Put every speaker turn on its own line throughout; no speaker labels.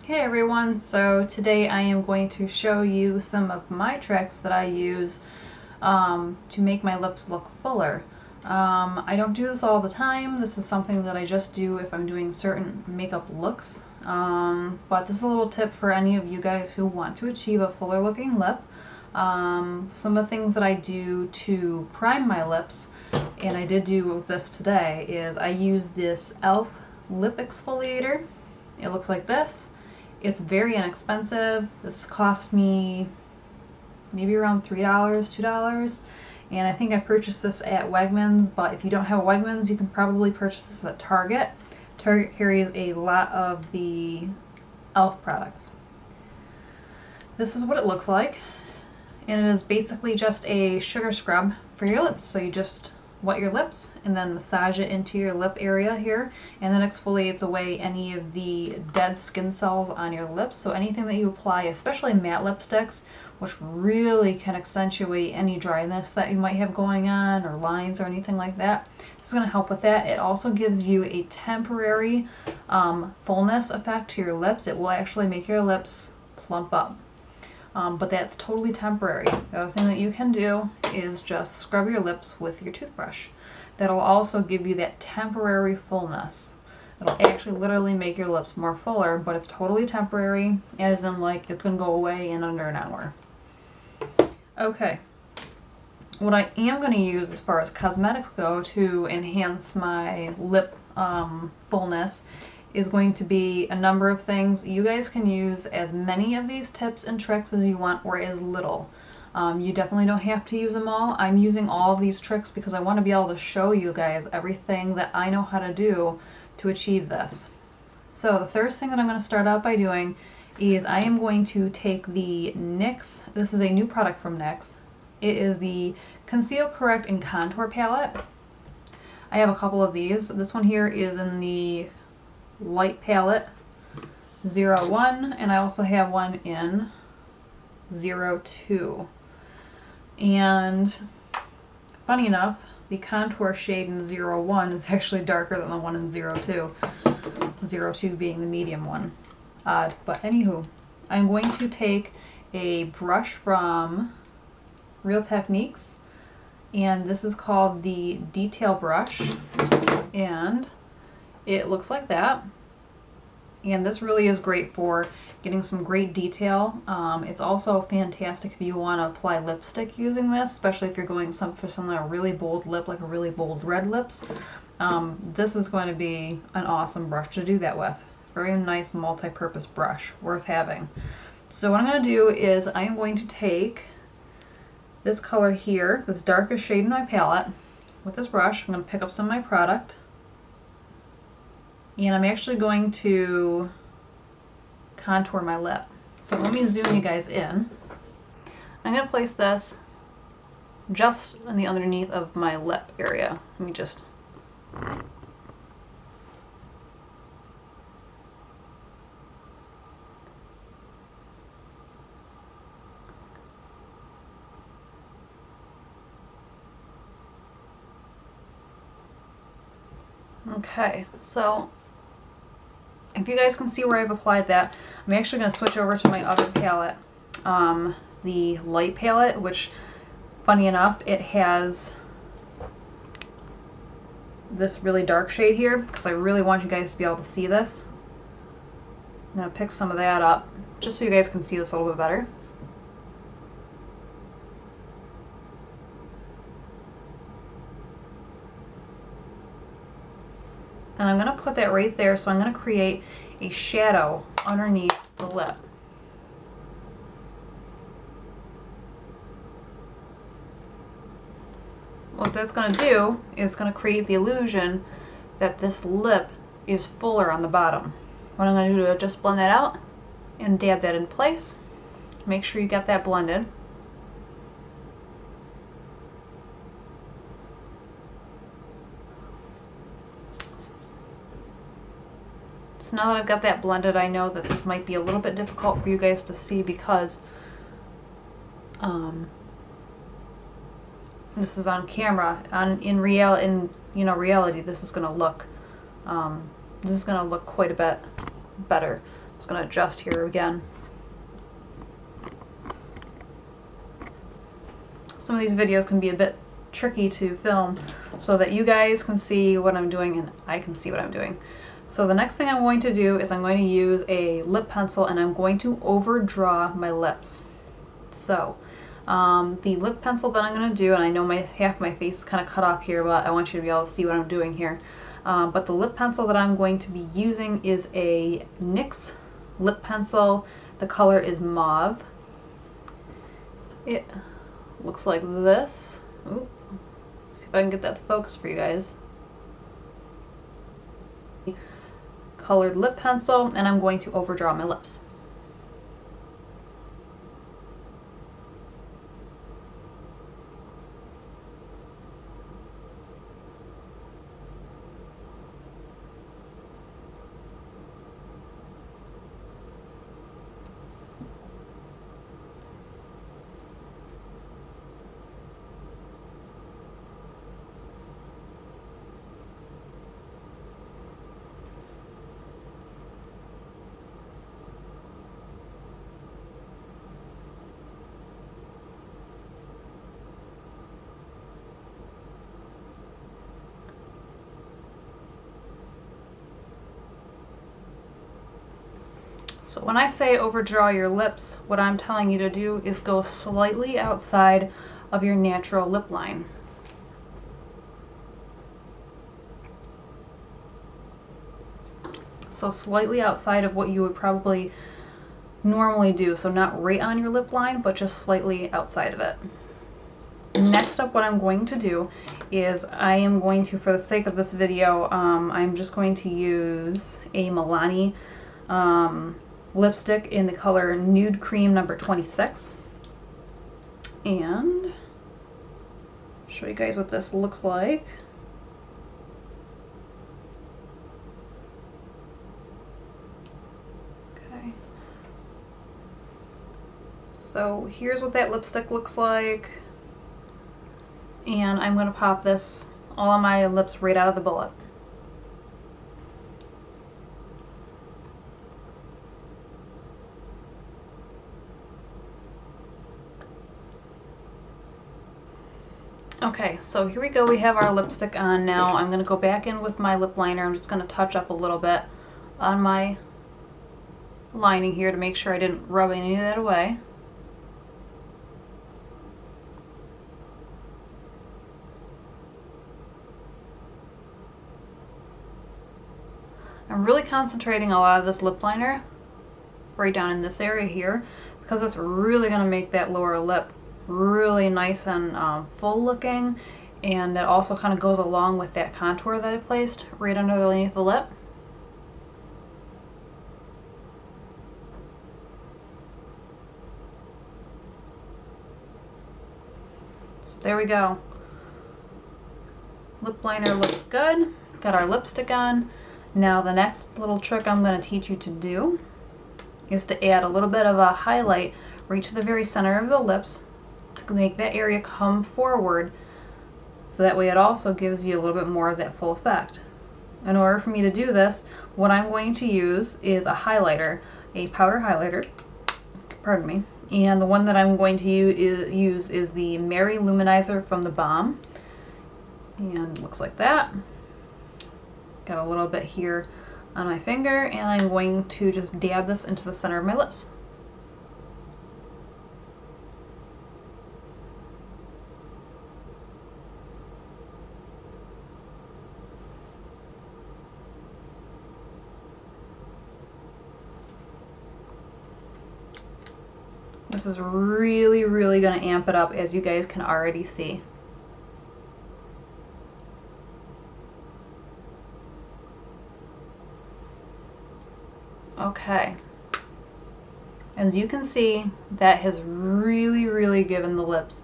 Hey everyone, so today I am going to show you some of my tricks that I use to make my lips look fuller. I don't do this all the time. This is something that I just do if I'm doing certain makeup looks. But this is a little tip for any of you guys who want to achieve a fuller looking lip. Some of the things that I do to prime my lips, and I did do this today, is I use this e.l.f. Lip Exfoliator. It looks like this. It's very inexpensive. This cost me maybe around $3, $2, and I think I purchased this at Wegmans, but if you don't have a Wegmans, you can probably purchase this at Target. Target carries a lot of the e.l.f. products. This is what it looks like, and it is basically just a sugar scrub for your lips. So you just wet your lips and then massage it into your lip area here, and then exfoliates away any of the dead skin cells on your lips. So anything that you apply, especially matte lipsticks, which really can accentuate any dryness that you might have going on, or lines or anything like that, it's going to help with that. It also gives you a temporary fullness effect to your lips. It will actually make your lips plump up. But that's totally temporary. The other thing that you can do is just scrub your lips with your toothbrush. That'll also give you that temporary fullness. It'll actually literally make your lips more fuller, but it's totally temporary, as in like it's going to go away in under an hour. Okay. What I am going to use as far as cosmetics go to enhance my lip fullness is going to be a number of things. You guys can use as many of these tips and tricks as you want, or as little. You definitely don't have to use them all. I'm using all of these tricks because I want to be able to show you guys everything that I know how to do to achieve this. So the first thing that I'm going to start out by doing is I am going to take the NYX, this is a new product from NYX. It is the Conceal, Correct, and Contour palette. I have a couple of these. This one here is in the light palette 01, and I also have one in 02. And funny enough, the contour shade in 01 is actually darker than the one in 02. 02 being the medium one. Odd, but anywho, I'm going to take a brush from Real Techniques, and this is called the Detail Brush, and it looks like that. And this really is great for getting some great detail. It's also fantastic if you want to apply lipstick using this, especially if you're going for something like a really bold lip, like a really bold red lips. This is going to be an awesome brush to do that with. Very nice multi-purpose brush, worth having. So what I'm going to do is I am going to take this color here, this darkest shade in my palette, with this brush. I'm going to pick up some of my product, and I'm actually going to contour my lip. So let me zoom you guys in. I'm going to place this just in the underneath of my lip area. Let me just... Okay, so if you guys can see where I've applied that, I'm actually going to switch over to my other palette, the light palette, which, funny enough, it has this really dark shade here, because I really want you guys to be able to see this. I'm going to pick some of that up, just so you guys can see this a little bit better. And I'm going to put that right there, so I'm going to create a shadow underneath the lip. What that's going to do is going to create the illusion that this lip is fuller on the bottom. What I'm going to do is just blend that out and dab that in place. Make sure you got that blended. So now that I've got that blended, I know that this might be a little bit difficult for you guys to see because this is on camera. In reality, this is going to look quite a bit better. Just gonna adjust here again. Some of these videos can be a bit tricky to film so that you guys can see what I'm doing and I can see what I'm doing. So the next thing I'm going to do is I'm going to use a lip pencil and I'm going to overdraw my lips. So the lip pencil that I'm going to do, and I know half my face is kind of cut off here, but I want you to be able to see what I'm doing here. But the lip pencil that I'm going to be using is a NYX lip pencil. The color is Mauve. It looks like this. Ooh. See if I can get that to focus for you guys. Colored lip pencil, and I'm going to overdraw my lips. So when I say overdraw your lips, what I'm telling you to do is go slightly outside of your natural lip line. So slightly outside of what you would probably normally do. So not right on your lip line, but just slightly outside of it. Next up, what I'm going to do is I am going to, for the sake of this video, I'm just going to use a Miliani lipstick in the color Nude Cream number 26, and show you guys what this looks like. Okay, so here's what that lipstick looks like, and I'm going to pop this all on my lips right out of the bullet. Okay, so here we go. We have our lipstick on now. I'm going to go back in with my lip liner. I'm just going to touch up a little bit on my lining here to make sure I didn't rub any of that away. I'm really concentrating a lot of this lip liner right down in this area here because it's really going to make that lower lip really nice and full looking, and it also kind of goes along with that contour that I placed right underneath the lip. So there we go. Lip liner looks good. Got our lipstick on. Now the next little trick I'm going to teach you to do is to add a little bit of a highlight right to the very center of the lips to make that area come forward, so that way it also gives you a little bit more of that full effect. In order for me to do this, what I'm going to use is a highlighter, a powder highlighter, pardon me, and the one that I'm going to use is the Manizer from the Balm, and it looks like that. Got a little bit here on my finger, and I'm going to just dab this into the center of my lips. This is really, really going to amp it up, as you guys can already see. Okay. As you can see, that has really, really given the lips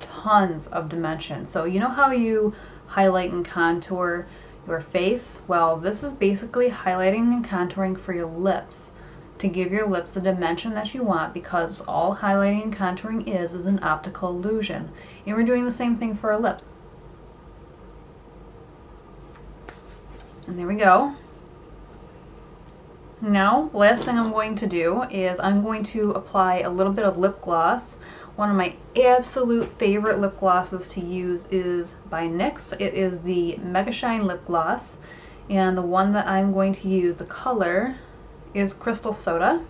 tons of dimension. So you know how you highlight and contour your face? Well, this is basically highlighting and contouring for your lips, to give your lips the dimension that you want, because all highlighting and contouring is an optical illusion. And we're doing the same thing for our lips. And there we go. Now, last thing I'm going to do is I'm going to apply a little bit of lip gloss. One of my absolute favorite lip glosses to use is by NYX. It is the Mega Shine Lip Gloss, and the one that I'm going to use, the color, is Crystal Soda.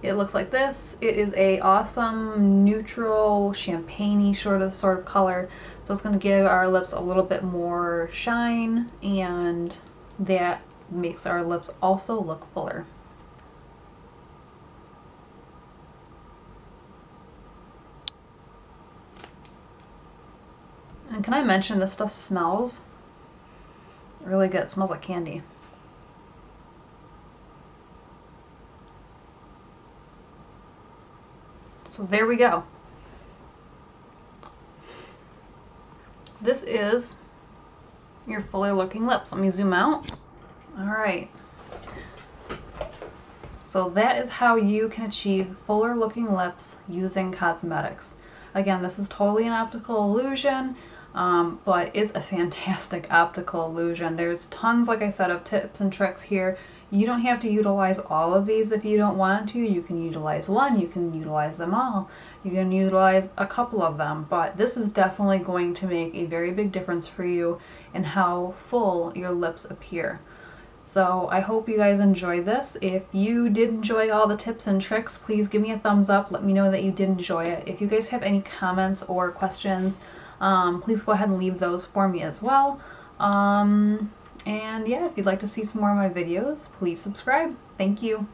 It looks like this. It is a awesome neutral champagne-y sort of color, so it's going to give our lips a little bit more shine, and that makes our lips also look fuller. And can I mention, this stuff smells really good. It smells like candy. So there we go. This is your fuller looking lips. Let me zoom out. Alright. So that is how you can achieve fuller looking lips using cosmetics. Again, this is totally an optical illusion. But it's a fantastic optical illusion. There's tons, like I said, of tips and tricks here. You don't have to utilize all of these if you don't want to. You can utilize one, you can utilize them all, you can utilize a couple of them, but this is definitely going to make a very big difference for you in how full your lips appear. So I hope you guys enjoyed this. If you did enjoy all the tips and tricks, please give me a thumbs up. Let me know that you did enjoy it. If you guys have any comments or questions, please go ahead and leave those for me as well. And yeah, if you'd like to see some more of my videos, please subscribe. Thank you.